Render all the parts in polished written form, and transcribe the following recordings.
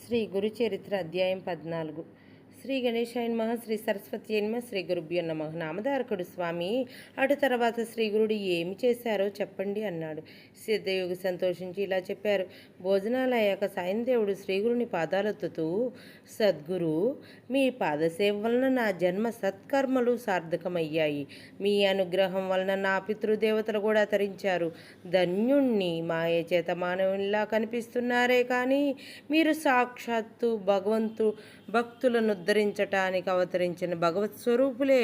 శ్రీ గురుచరిత్ర అధ్యాయం 14. శ్రీ గణేశాయ నమః, శ్రీ సరస్వతి నమః, శ్రీ గురుభ్యో నమః. నామధారకుడు స్వామి అటు తర్వాత శ్రీ గురుడు ఏమి చేశారో చెప్పండి అన్నాడు. సిద్ధయోగి సంతోషించి ఇలా చెప్పారు. భోజనాలు అయ్యాక సాయందేవుడు శ్రీగురుని పాదాలెత్తుతూ, సద్గురు, మీ పాదసేవ వలన నా జన్మ సత్కర్మలు సార్థకమయ్యాయి. మీ అనుగ్రహం వలన నా పితృదేవతలు కూడా తరించారు. ధన్యుణ్ణి. మాయ చేత మానవునిలా కనిపిస్తున్నారే కానీ మీరు సాక్షాత్తు భక్తులను ఉద్ధరించటానికి అవతరించిన భగవత్ స్వరూపులే.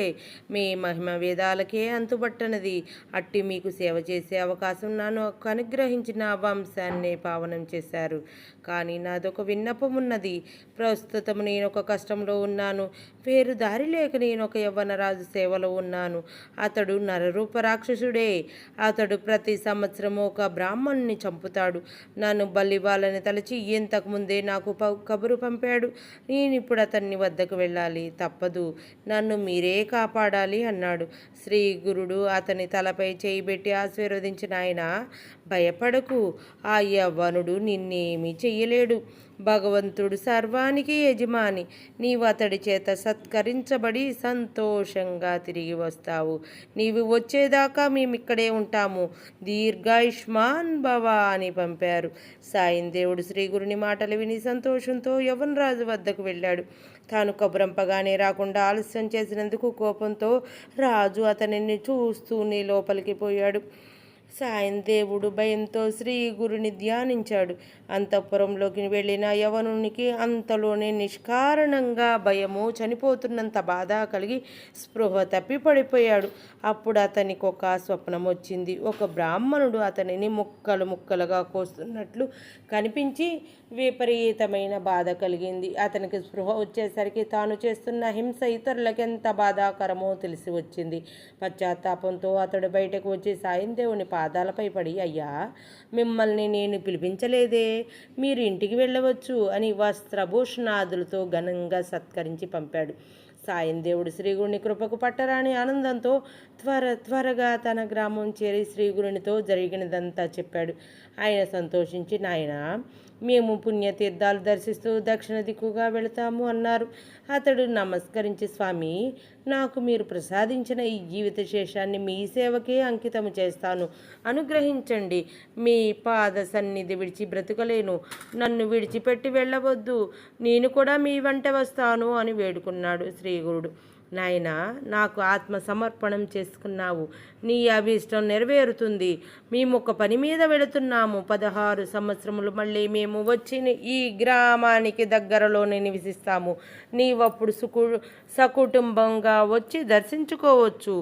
మీ మహిమ వేదాలకే అంతుబట్టనది. అట్టి మీకు సేవ చేసే అవకాశం నన్ను అనుగ్రహించి నా వంశాన్నే పావనం చేశారు. కానీ నాదొక విన్నపం ఉన్నది. ప్రస్తుతం నేను ఒక కష్టంలో ఉన్నాను. వేరు దారి లేక నేను ఒక యవ్వనరాజు సేవలో ఉన్నాను. అతడు నరరూప రాక్షసుడే. అతడు ప్రతి సంవత్సరం ఒక బ్రాహ్మణుని చంపుతాడు. నన్ను బలివ్వాలని తలచి ఇంతకుముందే నాకు కబురు పంపాడు. నేనిప్పుడు అతన్ని వద్దకు వెళ్ళాలి. తప్పదు. నన్ను మీరే కాపాడాలి అన్నాడు. శ్రీ గురుడు అతని తలపై చేయి పెట్టి ఆశీర్వదించిన ఆయన, భయపడకు, ఆ యవ్వనుడు నిన్నేమీ చెయ్యలేడు. భగవంతుడు సర్వానికి యజమాని. నీవు అతడి చేత సత్కరించబడి సంతోషంగా తిరిగి వస్తావు. నీవు వచ్చేదాకా మేమిక్కడే ఉంటాము. దీర్ఘాయుష్మాన్ భవ అని పంపారు. సాయందేవుడు శ్రీగురుని మాటలు విని సంతోషంతో యవనరాజు వద్దకు వెళ్ళాడు. తాను కబురంపగానే రాకుండా ఆలస్యం చేసినందుకు కోపంతో రాజు అతనిని చూస్తూనే లోపలికి పోయాడు. సాయందేవుడు భయంతో శ్రీ గురుని ధ్యానించాడు. అంతఃపురంలోకి వెళ్ళిన యవనునికి అంతలోనే నిష్కారణంగా భయము, చనిపోతున్నంత బాధ కలిగి స్పృహ తప్పి పడిపోయాడు. అప్పుడు అతనికి ఒక స్వప్నం వచ్చింది. ఒక బ్రాహ్మణుడు అతనిని ముక్కలు ముక్కలుగా కోస్తున్నట్లు కనిపించి విపరీతమైన బాధ కలిగింది. అతనికి స్పృహ వచ్చేసరికి తాను చేస్తున్న హింస ఇతరులకు ఎంత బాధాకరమో తెలిసి వచ్చింది. పశ్చాత్తాపంతో అతడు బయటకు వచ్చి సాయందేవుని పాదాలపై పడి, అయ్యా, మిమ్మల్ని నేను పిలిపించలేదే, మీరు ఇంటికి వెళ్ళవచ్చు అని వస్త్రభూషణాదులతో ఘనంగా సత్కరించి పంపాడు. సాయందేవుడు శ్రీగురుని కృపకు పట్టరాని ఆనందంతో త్వరగా తన గ్రామం చేరి శ్రీగురునితో జరిగినదంతా చెప్పాడు. ఆయన సంతోషించి, నాయనా, మేము పుణ్యతీర్థాలు దర్శిస్తూ దక్షిణ దిక్కుగా వెళతాము అన్నారు. అతడు నమస్కరించి, స్వామి, నాకు మీరు ప్రసాదించిన ఈ జీవిత శేషాన్ని మీ సేవకే అంకితము చేస్తాను. అనుగ్రహించండి. మీ పాద సన్నిధి విడిచి బ్రతకలేను. నన్ను విడిచిపెట్టి వెళ్ళవద్దు. నేను కూడా మీ వెంట వస్తాను అని వేడుకున్నాడు శ్రీగురుడు. నాయనా, నాకు ఆత్మ సమర్పణం చేసుకున్నావు. నీ అభీష్టం నెరవేరుతుంది. మేము ఒక పని మీద వెళుతున్నాము. 16 సంవత్సరములు మళ్ళీ మేము వచ్చి ఈ గ్రామానికి దగ్గరలోనే నివసిస్తాము. నీవప్పుడు సకుటుంబంగా వచ్చి దర్శించుకోవచ్చు.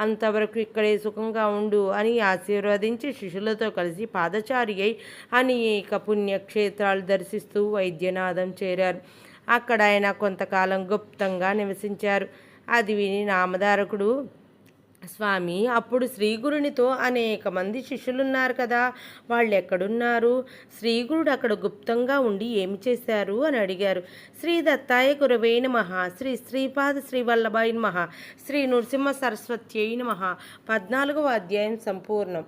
అంతవరకు ఇక్కడే సుఖంగా ఉండు అని ఆశీర్వదించి శిష్యులతో కలిసి పాదచారి అయి అనేక పుణ్యక్షేత్రాలు దర్శిస్తూ వైద్యనాథం చేరారు. అక్కడ ఆయన కొంతకాలం గుప్తంగా నివసించారు. అది విని నామధారకుడు, స్వామి, అప్పుడు శ్రీగురునితో అనేక మంది శిష్యులున్నారు కదా, వాళ్ళు ఎక్కడున్నారు? శ్రీగురుడు అక్కడ గుప్తంగా ఉండి ఏమి చేశారు అని అడిగారు. శ్రీ దత్తాయ గురవే నమః, శ్రీ శ్రీపాద శ్రీవల్లభాయ నమః, శ్రీ నృసింహ సరస్వత్యై నమః. 14వ అధ్యాయం సంపూర్ణం.